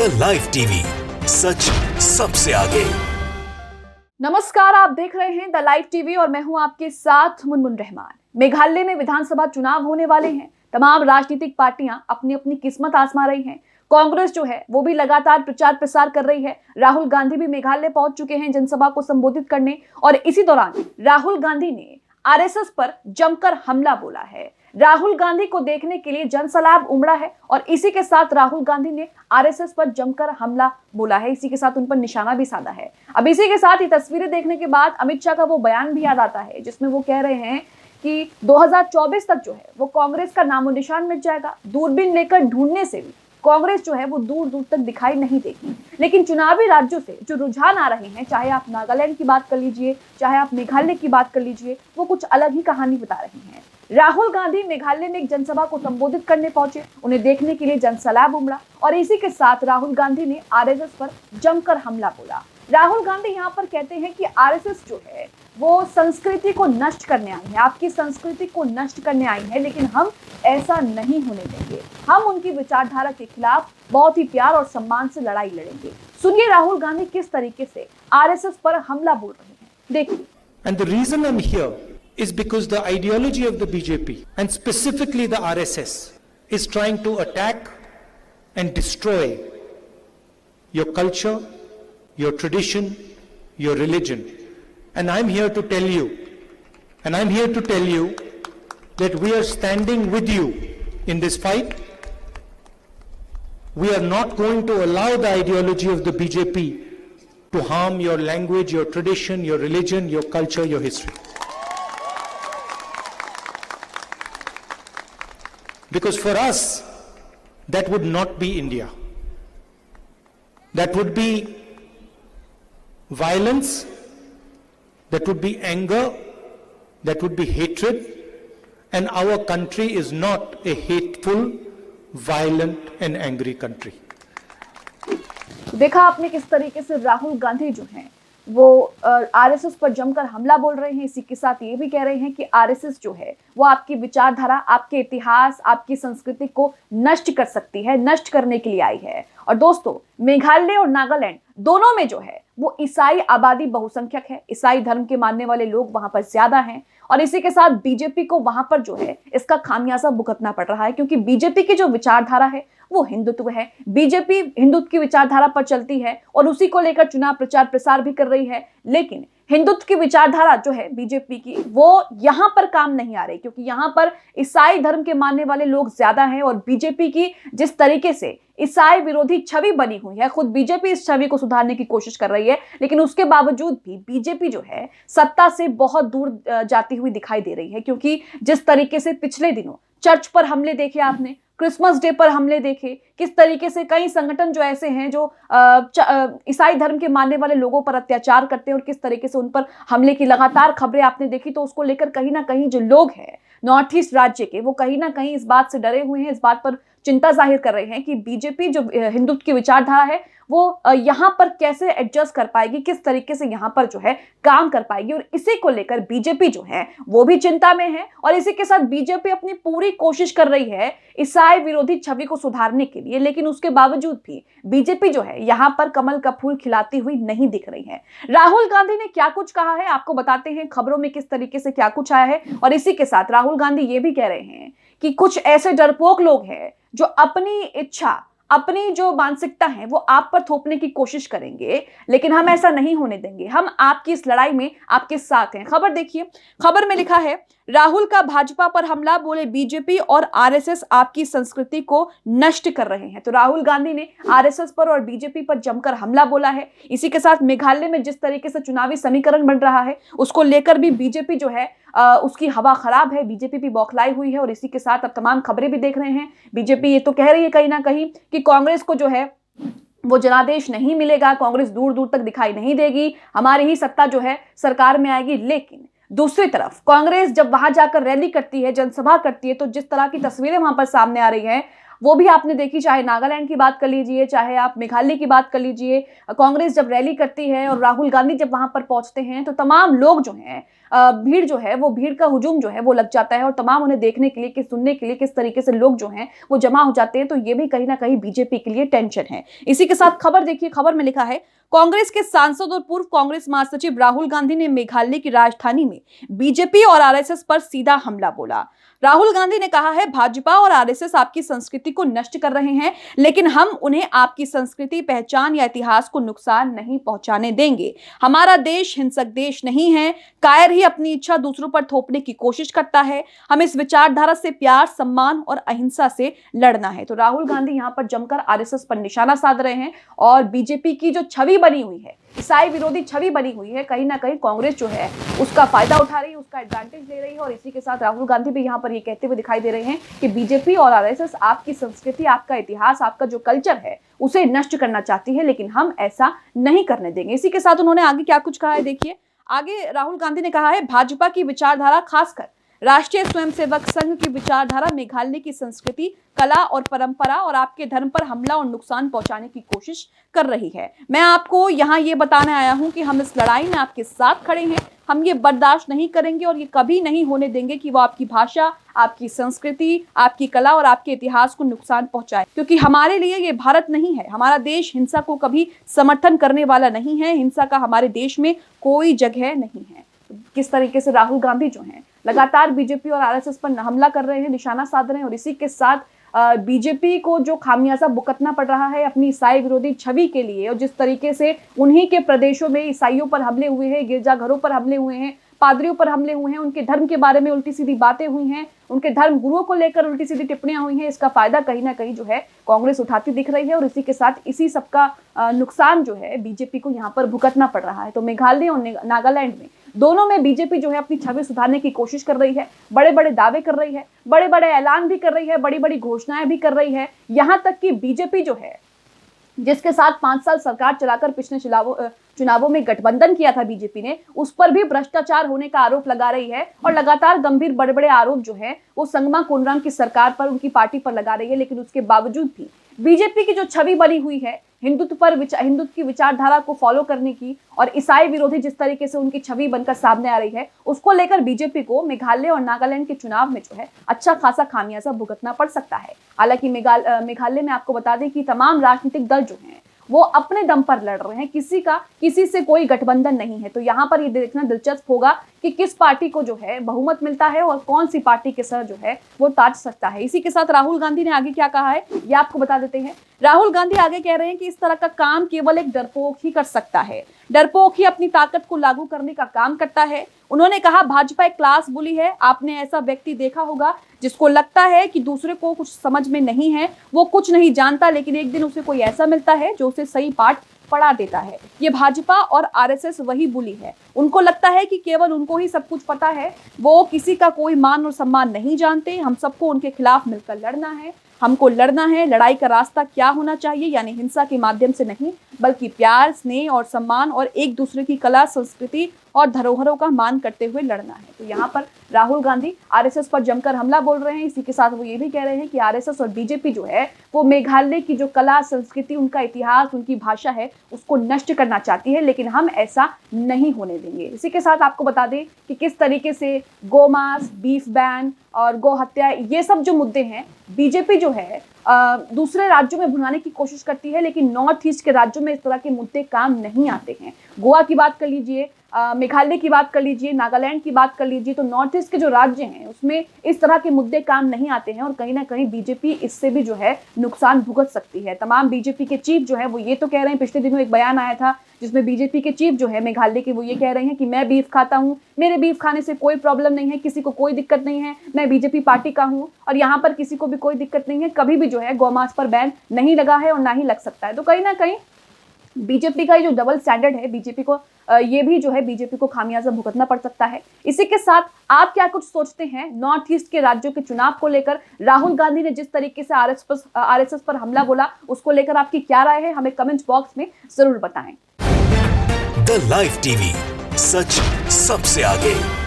The live TV, सच सबसे आगे। नमस्कार, आप देख रहे हैं द लाइव टीवी और मैं हूं आपके साथ मुनमुन रहमान। मेघालय में विधानसभा चुनाव होने वाले हैं। तमाम राजनीतिक पार्टियां अपनी अपनी किस्मत आजमा रही हैं। कांग्रेस जो है वो भी लगातार प्रचार प्रसार कर रही है। राहुल गांधी भी मेघालय पहुंच चुके हैं जनसभा को संबोधित करने, और इसी दौरान राहुल गांधी ने आरएसएस पर जमकर हमला बोला है। राहुल गांधी को देखने के लिए जनसैलाब उमड़ा है और इसी के साथ राहुल गांधी ने आरएसएस पर जमकर हमला बोला है। इसी के साथ उन पर निशाना भी साधा है। अब इसी के साथ ये तस्वीरें देखने के बाद अमित शाह का वो बयान भी याद आता है जिसमें वो कह रहे हैं कि 2024 तक जो है वो कांग्रेस का नामो निशान मिट जाएगा। दूरबीन लेकर ढूंढने से भी कांग्रेस जो है वो दूर दूर तक दिखाई नहीं देगी। लेकिन चुनावी राज्यों से जो रुझान आ रहे हैं, चाहे आप नागालैंड की बात कर लीजिए, चाहे आप मेघालय की बात कर लीजिए, वो कुछ अलग ही कहानी बता रही हैं। राहुल गांधी मेघालय में एक जनसभा को संबोधित करने पहुंचे। उन्हें देखने के लिए जनसैलाब उमड़ा और इसी के साथ राहुल गांधी ने आरएसएस पर जमकर हमला बोला। राहुल गांधी यहाँ पर कहते हैं कि आरएसएस जो है वो संस्कृति को नष्ट करने आई है, आपकी संस्कृति को नष्ट करने आई है, लेकिन हम ऐसा नहीं होने देंगे। हम उनकी विचारधारा के खिलाफ बहुत ही प्यार और सम्मान से लड़ाई लड़ेंगे। सुनिए राहुल गांधी किस तरीके से आरएसएस पर हमला बोल रहे हैं, देखिए। And the reason I'm here is because the ideology of the BJP and specifically the RSS is trying to attack and destroy your culture, your tradition, your religion. And I'm here to tell you, that we are standing with you in this fight. We are not going to allow the ideology of the BJP to harm your language, your tradition, your religion, your culture, your history. Because for us, that would not be India. That would be violence, that would be anger, that would be hatred, and our country is not a hateful, violent and angry country. देखा आपने किस तरीके से राहुल गांधी जो हैं वो RSS पर जमकर हमला बोल रहे हैं। इसी के साथ ये भी कह रहे हैं कि आरएसएस जो है वो आपकी विचारधारा, आपके इतिहास, आपकी संस्कृति को नष्ट कर सकती है, नष्ट करने के लिए आई है। और दोस्तों, मेघालय और नागालैंड दोनों में जो है वो ईसाई आबादी बहुसंख्यक है। ईसाई धर्म के मानने वाले लोग वहां पर ज्यादा हैं और इसी के साथ बीजेपी को वहां पर जो है इसका खामियाजा भुगतना पड़ रहा है, क्योंकि बीजेपी की जो विचारधारा है वो हिंदुत्व है। बीजेपी हिंदुत्व की विचारधारा पर चलती है और उसी को लेकर चुनाव प्रचार प्रसार भी कर रही है, लेकिन हिंदुत्व की विचारधारा जो है बीजेपी की वो यहां पर काम नहीं आ रही, क्योंकि यहां पर ईसाई धर्म के मानने वाले लोग ज्यादा हैं। और बीजेपी की जिस तरीके से ईसाई विरोधी छवि बनी हुई है, खुद बीजेपी इस छवि को सुधारने की कोशिश कर रही है, लेकिन उसके बावजूद भी बीजेपी जो है सत्ता से बहुत दूर जाती हुई दिखाई दे रही है। क्योंकि जिस तरीके से पिछले दिनों चर्च पर हमले देखे आपने, क्रिसमस डे पर हमले देखे, किस तरीके से कई संगठन जो ऐसे हैं जो ईसाई धर्म के मानने वाले लोगों पर अत्याचार करते हैं और किस तरीके से उन पर हमले की लगातार खबरें आपने देखी, तो उसको लेकर कहीं ना कहीं जो लोग हैं नॉर्थ ईस्ट राज्य के वो कहीं ना कहीं इस बात से डरे हुए हैं, इस बात पर चिंता जाहिर कर रहे हैं कि बीजेपी जो हिंदुत्व की विचारधारा है वो यहाँ पर कैसे एडजस्ट कर पाएगी, किस तरीके से यहाँ पर जो है काम कर पाएगी। और इसी को लेकर बीजेपी जो है वो भी चिंता में है और इसी के साथ बीजेपी अपनी पूरी कोशिश कर रही है ईसाई विरोधी छवि को सुधारने के लिए, लेकिन उसके बावजूद भी बीजेपी जो है यहाँ पर कमल का फूल खिलाती हुई नहीं दिख रही है। राहुल गांधी ने क्या कुछ कहा है आपको बताते हैं, खबरों में किस तरीके से क्या कुछ आया है। और इसी के साथ राहुल गांधी ये भी कह रहे हैं कि कुछ ऐसे डरपोक लोग हैं जो अपनी इच्छा, अपनी जो मानसिकता है वो आप पर थोपने की कोशिश करेंगे, लेकिन हम ऐसा नहीं होने देंगे। हम आपकी इस लड़ाई में आपके साथ हैं। खबर देखिए, खबर में लिखा है राहुल का भाजपा पर हमला, बोले बीजेपी और आरएसएस आपकी संस्कृति को नष्ट कर रहे हैं। तो राहुल गांधी ने आरएसएस पर और बीजेपी पर जमकर हमला बोला है। इसी के साथ मेघालय में जिस तरीके से चुनावी समीकरण बन रहा है उसको लेकर भी बीजेपी जो है उसकी हवा खराब है, बीजेपी भी बौखलाई हुई है। और इसी के साथ अब तमाम खबरें भी देख रहे हैं, बीजेपी ये तो कह रही है कहीं ना कहीं कि कांग्रेस को जो है वो जनादेश नहीं मिलेगा, कांग्रेस दूर दूर तक दिखाई नहीं देगी, हमारी ही सत्ता जो है सरकार में आएगी। लेकिन दूसरी तरफ कांग्रेस जब वहां जाकर रैली करती है, जनसभा करती है, तो जिस तरह की तस्वीरें वहां पर सामने आ रही हैं, वो भी आपने देखी, चाहे नागालैंड की बात कर लीजिए, चाहे आप मेघालय की बात कर लीजिए। कांग्रेस जब रैली करती है और राहुल गांधी जब वहां पर पहुंचते हैं तो तमाम लोग जो हैं, भीड़ जो है वो, भीड़ का हुजूम जो है वो लग जाता है और तमाम उन्हें देखने के लिए, कि सुनने के लिए किस तरीके से लोग जो हैं वो जमा हो जाते हैं। तो ये भी कहीं ना कहीं बीजेपी के लिए टेंशन है। इसी के साथ खबर देखिए, खबर में लिखा है, कांग्रेस के सांसद और पूर्व कांग्रेस महासचिव राहुल गांधी ने मेघालय की राजधानी में बीजेपी और आरएसएस पर सीधा हमला बोला। राहुल गांधी ने कहा है, भाजपा और आरएसएस आपकी संस्कृति को नष्ट कर रहे हैं, लेकिन हम उन्हें आपकी संस्कृति, पहचान या इतिहास को नुकसान नहीं पहुंचाने देंगे। हमारा देश हिंसक देश नहीं है। कायर ही अपनी इच्छा दूसरों पर थोपने की कोशिश करता है। हम इस विचारधारा से प्यार, सम्मान और अहिंसा से लड़ना है। तो राहुल गांधी यहां पर जमकर आरएसएस पर निशाना साध रहे हैं और बीजेपी की जो छवि बनी हुई है, ईसाई विरोधी छवि बनी हुई है, कहीं ना कहीं कांग्रेस जो है उसका फायदा उठा रही है, उसका एडवांटेज ले रही है। और इसी के साथ राहुल गांधी भी यहाँ पर ये कहते हुए दिखाई दे रहे हैं कि बीजेपी और आरएसएस आपकी संस्कृति, आपका इतिहास, आपका जो कल्चर है उसे नष्ट करना चाहती है, लेकिन हम ऐसा नहीं करने देंगे। इसी के साथ उन्होंने आगे क्या कुछ कहा है, देखिए। आगे राहुल गांधी ने कहा है, भाजपा की विचारधारा, खासकर राष्ट्रीय स्वयंसेवक संघ की विचारधारा मेघालय की संस्कृति, कला और परंपरा और आपके धर्म पर हमला और नुकसान पहुंचाने की कोशिश कर रही है। मैं आपको यहाँ ये बताने आया हूँ कि हम इस लड़ाई में आपके साथ खड़े हैं। हम ये बर्दाश्त नहीं करेंगे और ये कभी नहीं होने देंगे कि वो आपकी भाषा, आपकी संस्कृति, आपकी कला और आपके इतिहास को नुकसान पहुंचाए, क्योंकि हमारे लिए ये भारत नहीं है। हमारा देश हिंसा को कभी समर्थन करने वाला नहीं है। हिंसा का हमारे देश में कोई जगह नहीं है। किस तरीके से राहुल गांधी जो हैं लगातार बीजेपी और आरएसएस पर हमला कर रहे हैं, निशाना साध रहे हैं। और इसी के साथ बीजेपी को जो खामियाजा भुगतना पड़ रहा है अपनी ईसाई विरोधी छवि के लिए, और जिस तरीके से उन्हीं के प्रदेशों में ईसाइयों पर हमले हुए हैं, गिरजाघरों पर हमले हुए हैं, पादरियों पर हमले हुए हैं, उनके धर्म के बारे में उल्टी सीधी बातें हुई हैं, उनके धर्म गुरुओं को लेकर उल्टी सीधी टिप्पणियां हुई हैं, इसका फायदा कहीं ना कहीं जो है कांग्रेस उठाती दिख रही है। और इसी के साथ इसी सबका नुकसान जो है बीजेपी को यहाँ पर भुगतना पड़ रहा है। तो मेघालय और नागालैंड में, दोनों में बीजेपी जो है अपनी छवि सुधारने की कोशिश कर रही है, बड़े बड़े दावे कर रही है, बड़े बड़े ऐलान भी कर रही है, बड़ी बड़ी घोषणाएं भी कर रही है। यहाँ तक कि बीजेपी जो है, जिसके साथ 5 साल सरकार चलाकर पिछले चुनावों में गठबंधन किया था बीजेपी ने, उस पर भी भ्रष्टाचार होने का आरोप लगा रही है। और लगातार गंभीर बड़े बड़े आरोप जो है वो संगमा कोनराम की सरकार पर, उनकी पार्टी पर लगा रही है। लेकिन उसके बावजूद भी बीजेपी की जो छवि बनी हुई है हिंदुत्व की विचारधारा को फॉलो करने की, और ईसाई विरोधी जिस तरीके से उनकी छवि बनकर सामने आ रही है, उसको लेकर बीजेपी को मेघालय और नागालैंड के चुनाव में जो है अच्छा खासा खामियाजा भुगतना पड़ सकता है। हालांकि मेघालय में आपको बता दें कि तमाम राजनीतिक दल जो हैं वो अपने दम पर लड़ रहे हैं, किसी से कोई गठबंधन नहीं है। तो यहाँ पर ये देखना दिलचस्प होगा कि किस पार्टी को जो है बहुमत मिलता है और कौन सी पार्टी के सर जो है वो ताज सकता है। इसी के साथ राहुल गांधी ने आगे क्या कहा है ये आपको बता देते हैं। राहुल गांधी आगे कह रहे हैं कि इस तरह का काम केवल एक डरपोक ही कर सकता है। डरपोक ही अपनी ताकत को लागू करने का काम करता है। उन्होंने कहा, भाजपा एक क्लास बुली है। आपने ऐसा व्यक्ति देखा होगा जिसको लगता है कि दूसरे को कुछ समझ में नहीं है, वो कुछ नहीं जानता, लेकिन एक दिन उसे कोई ऐसा मिलता है जो उसे सही पाठ पढ़ा देता है। ये भाजपा और आरएसएस वही बुली है। उनको लगता है कि केवल उनको ही सब कुछ पता है, वो किसी का कोई मान और सम्मान नहीं जानते। हम सबको उनके खिलाफ मिलकर लड़ना है, हमको लड़ना है। लड़ाई का रास्ता क्या होना चाहिए, यानी हिंसा के माध्यम से नहीं, बल्कि प्यार, स्नेह और सम्मान और एक दूसरे की कला, संस्कृति और धरोहरों का मान करते हुए लड़ना है। तो यहाँ पर राहुल गांधी आरएसएस पर जमकर हमला बोल रहे हैं। इसी के साथ वो ये भी कह रहे हैं कि आरएसएस और बीजेपी जो है वो मेघालय की जो कला, संस्कृति, उनका इतिहास, उनकी भाषा है उसको नष्ट करना चाहती है, लेकिन हम ऐसा नहीं होने देंगे। इसी के साथ आपको बता दें कि किस तरीके से गोमांस, बीफ बैन और गौ हत्या, ये सब जो मुद्दे हैं बीजेपी जो है दूसरे राज्यों में भुनाने की कोशिश करती है, लेकिन नॉर्थ ईस्ट के राज्यों में इस तरह के मुद्दे काम नहीं आते हैं। गोवा की बात कर लीजिए, मेघालय की बात कर लीजिए, नागालैंड की बात कर लीजिए, तो नॉर्थ ईस्ट के जो राज्य हैं उसमें इस तरह के मुद्दे काम नहीं आते हैं। और कहीं ना कहीं बीजेपी इससे भी जो है नुकसान भुगत सकती है। तमाम बीजेपी के चीफ जो है वो ये तो कह रहे हैं, पिछले दिनों एक बयान आया था जिसमें बीजेपी के चीफ जो है मेघालय के, वो ये कह रहे हैं कि मैं बीफ खाता हूँ, मेरे बीफ खाने से कोई प्रॉब्लम नहीं है, किसी को कोई दिक्कत नहीं है, मैं बीजेपी पार्टी का हूँ और यहाँ पर किसी को भी कोई दिक्कत नहीं है, कभी भी जो है गौमांस पर बैन नहीं लगा है और ना ही लग सकता है। तो कहीं ना कहीं बीजेपी का ये जो डबल स्टैंडर्ड है, बीजेपी को ये भी जो है बीजेपी को खामियाजा भुगतना पड़ सकता है। इसी के साथ आप क्या कुछ सोचते हैं नॉर्थ ईस्ट के राज्यों के चुनाव को लेकर? राहुल गांधी ने जिस तरीके से आरएसएस पर हमला बोला, उसको लेकर आपकी क्या राय है, हमें कमेंट बॉक्स में जरूर बताएं। द लाइव टीवी, सच सबसे आगे।